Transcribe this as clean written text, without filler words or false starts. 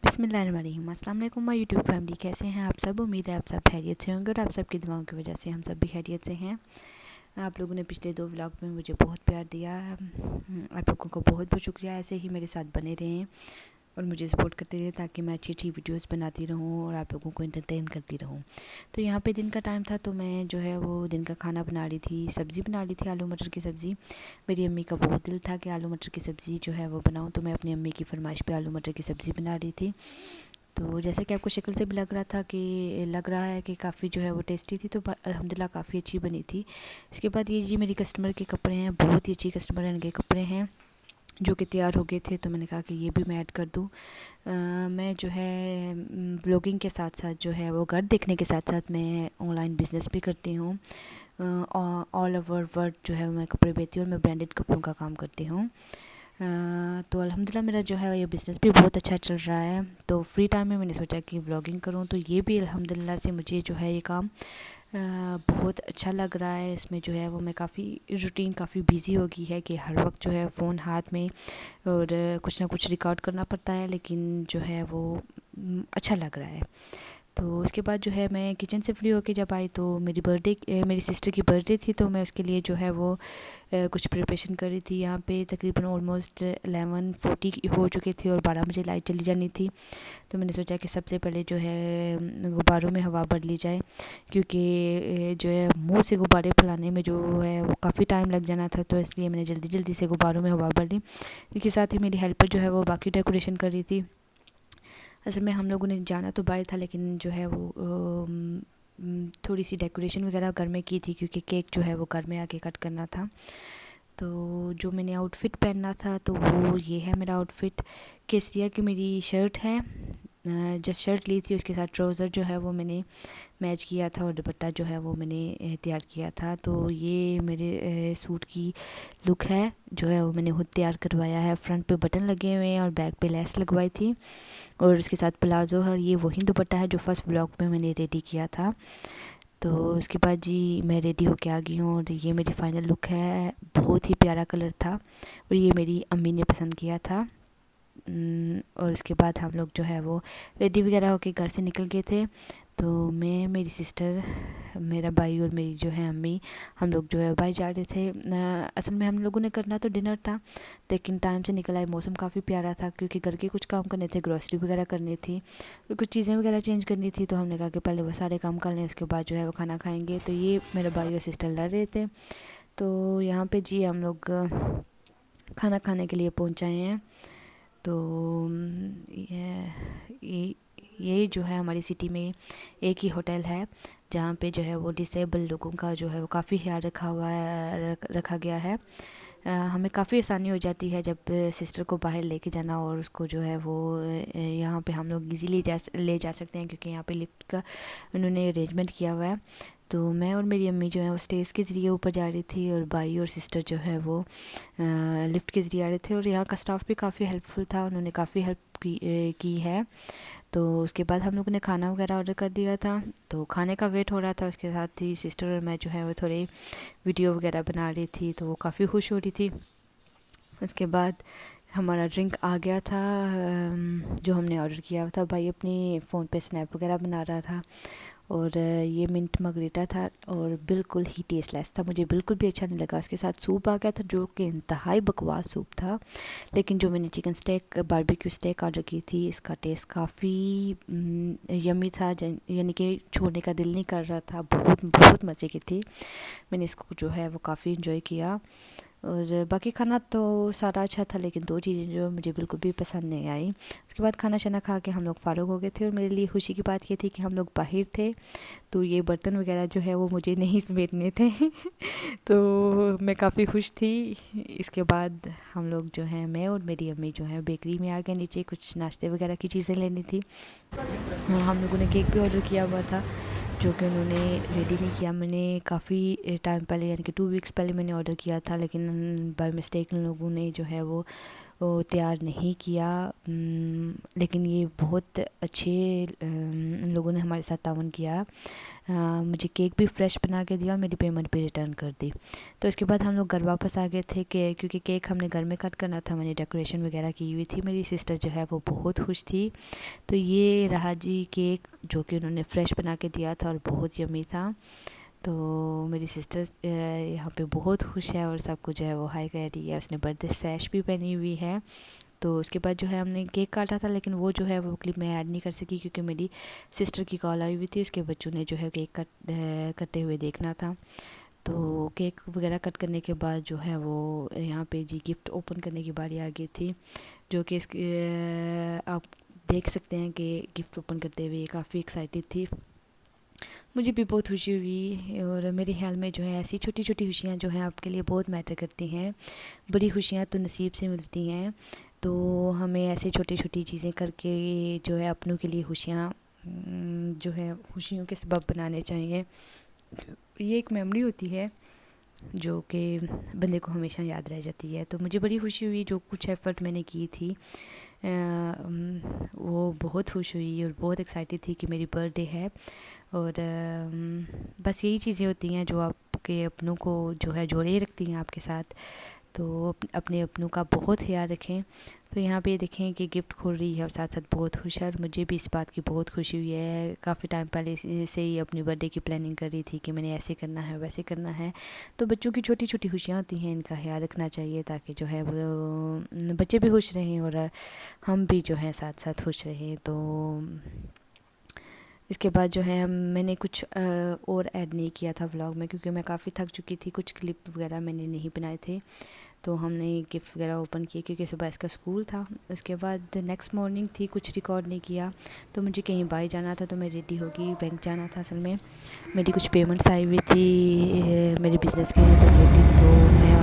बिस्मिल्लाहिर्रहमानिर्रहीम। अस्सलाम वालेकुम माय यूट्यूब फैमिली, कैसे हैं आप सब। उम्मीद है आप सब खैरियत से होंगे और आप सबकी दुआओं की वजह से हम सब भी खैरियत से हैं। आप लोगों ने पिछले 2 व्लॉग में मुझे बहुत प्यार दिया। आप लोगों का बहुत बहुत शुक्रिया। ऐसे ही मेरे साथ बने रहें और मुझे सपोर्ट करते रहे ताकि मैं अच्छी अच्छी वीडियोस बनाती रहूं और आप लोगों को एंटरटेन करती रहूं। तो यहाँ पे दिन का टाइम था, तो मैं जो है वो दिन का खाना बना रही थी, सब्ज़ी बना रही थी, आलू मटर की सब्ज़ी। मेरी अम्मी का बहुत दिल था कि आलू मटर की सब्ज़ी जो है वो बनाऊं, तो मैं अपनी अम्मी की फरमाइश पे आलू मटर की सब्ज़ी बना रही थी। तो जैसे कि आपको शक्ल से भी लग रहा है कि काफ़ी जो है वो टेस्टी थी, तो अल्हम्दुलिल्लाह काफ़ी अच्छी बनी थी। इसके बाद ये जी मेरी कस्टमर के कपड़े हैं, बहुत ही अच्छी कस्टमर इनके कपड़े हैं जो कि तैयार हो गए थे, तो मैंने कहा कि ये भी मैं ऐड कर दूँ। मैं जो है व्लॉगिंग के साथ साथ जो है वो घर देखने के साथ साथ मैं ऑनलाइन बिज़नेस भी करती हूँ। ऑल ओवर वर्ल्ड जो है मैं कपड़े बेचती हूँ और मैं ब्रांडेड कपड़ों का काम करती हूँ। तो अल्हम्दुलिल्लाह मेरा जो है ये बिज़नेस भी बहुत अच्छा चल रहा है। तो फ्री टाइम में मैंने सोचा कि व्लॉगिंग करूं, तो ये भी अल्हम्दुलिल्लाह से मुझे जो है ये काम बहुत अच्छा लग रहा है। इसमें जो है वो मैं काफ़ी रूटीन काफ़ी बिजी हो गई है कि हर वक्त जो है फ़ोन हाथ में और कुछ ना कुछ रिकॉर्ड करना पड़ता है, लेकिन जो है वो अच्छा लग रहा है। तो उसके बाद जो है मैं किचन से फ्री होके जब आई, तो मेरी सिस्टर की बर्थडे थी, तो मैं उसके लिए जो है वो कुछ प्रिपरेशन कर रही थी। यहाँ पे तकरीबन ऑलमोस्ट 11:40 हो चुके थे और 12 बजे लाइट चली जानी थी। तो मैंने सोचा कि सबसे पहले जो है गुब्बारों में हवा भर ली जाए, क्योंकि जो है मुंह से गुब्बारे फैलाने में जो है वो काफ़ी टाइम लग जाना था, तो इसलिए मैंने जल्दी जल्दी से गुब्बारों में हवा भर ली। इसके साथ ही मेरी हेल्पर जो है वो बाकी डेकोरेशन कर रही थी। असल में हम लोगों ने जाना तो बाहर था, लेकिन जो है वो थोड़ी सी डेकोरेशन वगैरह घर में की थी, क्योंकि केक जो है वो घर में आके कट करना था। तो जो मैंने आउटफिट पहनना था तो वो ये है मेरा आउटफिट। केसरिया की मेरी शर्ट है, जस्ट शर्ट ली थी, उसके साथ ट्राउज़र जो है वो मैंने मैच किया था और दुपट्टा जो है वो मैंने तैयार किया था। तो ये मेरे सूट की लुक है जो है वो मैंने खुद तैयार करवाया है। फ्रंट पे बटन लगे हुए हैं और बैक पे लेस लगवाई थी, और उसके साथ प्लाजो। और ये वही दुपट्टा है जो फर्स्ट ब्लॉग में मैंने रेडी किया था। तो उसके बाद जी मैं रेडी होके आ गई हूँ और ये मेरी फ़ाइनल लुक है। बहुत ही प्यारा कलर था और ये मेरी अम्मी ने पसंद किया था। और उसके बाद हम लोग जो है वो रेडी वगैरह होके घर से निकल गए थे। तो मैं, मेरी सिस्टर, मेरा भाई और मेरी जो है अम्मी, हम लोग जो है बाहर जा रहे थे। असल में हम लोगों ने करना तो डिनर था, लेकिन टाइम से निकल आए। मौसम काफ़ी प्यारा था, क्योंकि घर के कुछ काम करने थे, ग्रॉसरी वगैरह करनी थी और कुछ चीज़ें वगैरह चेंज करनी थी। तो हमने कहा कि पहले वो सारे काम कर लें, उसके बाद जो है वो खाना खाएंगे। तो ये मेरे भाई और सिस्टर लड़ रहे थे। तो यहाँ पे जी हम लोग खाना खाने के लिए पहुँच आए हैं। तो ये ये जो है हमारी सिटी में एक ही होटल है जहाँ पे जो है वो डिसेबल लोगों का जो है वो काफ़ी ख्याल रखा गया है। हमें काफ़ी आसानी हो जाती है जब सिस्टर को बाहर लेके जाना, और उसको जो है वो यहाँ पे हम लोग इजीली ले जा सकते हैं, क्योंकि यहाँ पे लिफ्ट का उन्होंने अरेंजमेंट किया हुआ है। तो मैं और मेरी अम्मी जो है वो स्टेज के ज़रिए ऊपर जा रही थी और भाई और सिस्टर जो है वो लिफ्ट के ज़रिए आ रहे थे। और यहाँ का स्टाफ भी काफ़ी हेल्पफुल था, उन्होंने काफ़ी हेल्प की है। तो उसके बाद हम लोगों ने खाना वगैरह ऑर्डर कर दिया था, तो खाने का वेट हो रहा था। उसके साथ ही सिस्टर और मैं जो है वो थोड़े वीडियो वगैरह बना रही थी, तो वो काफ़ी खुश हो रही थी। उसके बाद हमारा ड्रिंक आ गया था जो हमने ऑर्डर किया था। भाई अपनी फ़ोन पे स्नैप वगैरह बना रहा था, और ये मिंट मगरीटा था और बिल्कुल ही टेस्टलेस था, मुझे बिल्कुल भी अच्छा नहीं लगा। उसके साथ सूप आ गया था जो कि इंतहाई बकवास सूप था। लेकिन जो मैंने chicken steak, barbecue steak order की थी, इसका टेस्ट काफ़ी यमी था, यानी कि छोड़ने का दिल नहीं कर रहा था। बहुत बहुत मज़े की थी। मैंने इसको जो है वो काफ़ी इंजॉय किया। और बाकी खाना तो सारा अच्छा था, लेकिन 2 चीज़ें जो मुझे बिल्कुल भी पसंद नहीं आई। उसके बाद खाना शाना खा के हम लोग फ़ारुग हो गए थे, और मेरे लिए खुशी की बात ये थी कि हम लोग बाहर थे, तो ये बर्तन वगैरह जो है वो मुझे नहीं समेटने थे तो मैं काफ़ी खुश थी। इसके बाद हम लोग जो है, मैं और मेरी अम्मी जो है बेकरी में आ गए नीचे, कुछ नाश्ते वगैरह की चीज़ें लेनी थी। हम लोगों ने केक भी ऑर्डर किया हुआ था, जो कि उन्होंने रेडी नहीं किया। मैंने काफ़ी टाइम पहले, यानी कि 2 वीक्स पहले मैंने ऑर्डर किया था, लेकिन बाय मिस्टेक उन लोगों ने जो है वो वो तैयार नहीं किया। लेकिन ये बहुत अच्छे लोगों ने हमारे साथ ताउन किया। मुझे केक भी फ्रेश बना के दिया और मेरी पेमेंट भी रिटर्न कर दी। तो इसके बाद हम लोग घर वापस आ गए थे क्योंकि केक हमने घर में कट करना था, मैंने डेकोरेशन वगैरह की हुई थी। मेरी सिस्टर जो है वो बहुत खुश थी। तो ये रहा जी केक जो कि उन्होंने फ्रेश बना के दिया था और बहुत यम्मी था। तो मेरी सिस्टर यहाँ पे बहुत खुश है और सबको जो है वो हाई कह रही है। उसने बर्थडे सैश भी पहनी हुई है। तो उसके बाद जो है हमने केक काटा था, लेकिन वो जो है वो क्लिप मैं ऐड नहीं कर सकी क्योंकि मेरी सिस्टर की कॉल आई हुई थी। उसके बच्चों ने जो है केक करते हुए देखना था। तो केक वगैरह कट करने के बाद जो है वो यहाँ पे जी गिफ्ट ओपन करने की बारी आ गई थी, जो कि आप देख सकते हैं कि गिफ्ट ओपन करते हुए काफ़ी एक्साइटेड थी। मुझे भी बहुत खुशी हुई और मेरे ख्याल में जो है ऐसी छोटी छोटी खुशियाँ जो हैं आपके लिए बहुत मैटर करती हैं। बड़ी खुशियाँ तो नसीब से मिलती हैं, तो हमें ऐसी छोटी छोटी चीज़ें करके जो है अपनों के लिए खुशियाँ जो है खुशियों के सबब बनाने चाहिए। ये एक मेमोरी होती है जो कि बंदे को हमेशा याद रह जाती है। तो मुझे बड़ी खुशी हुई, जो कुछ एफ़र्ट मैंने की थी वो बहुत खुश हुई और बहुत एक्साइटेड थी कि मेरी बर्थडे है। और बस यही चीज़ें होती हैं जो आपके अपनों को जो है जोड़े रखती हैं आपके साथ। तो अपने अपनों का बहुत ख्याल रखें। तो यहाँ पे देखें कि गिफ्ट खोल रही है और साथ साथ बहुत खुश है और मुझे भी इस बात की बहुत खुशी हुई है। काफ़ी टाइम पहले से ही अपनी बर्थडे की प्लानिंग कर रही थी कि मैंने ऐसे करना है वैसे करना है। तो बच्चों की छोटी छोटी खुशियाँ होती हैं, इनका ख्याल रखना चाहिए ताकि जो है वो बच्चे भी खुश रहें और हम भी जो है साथ साथ खुश रहें। तो इसके बाद जो है मैंने कुछ और ऐड नहीं किया था व्लॉग में क्योंकि मैं काफ़ी थक चुकी थी। कुछ क्लिप वगैरह मैंने नहीं बनाए थे। तो हमने गिफ्ट वगैरह ओपन किए क्योंकि सुबह इसका स्कूल था। उसके बाद नेक्स्ट मॉर्निंग थी, कुछ रिकॉर्ड नहीं किया। तो मुझे कहीं बाहर जाना था तो मैं रेडी होगी, बैंक जाना था। असल में मेरी कुछ पेमेंट्स आई हुई थी मेरे बिज़नेस के रिलेटेड। तो मैं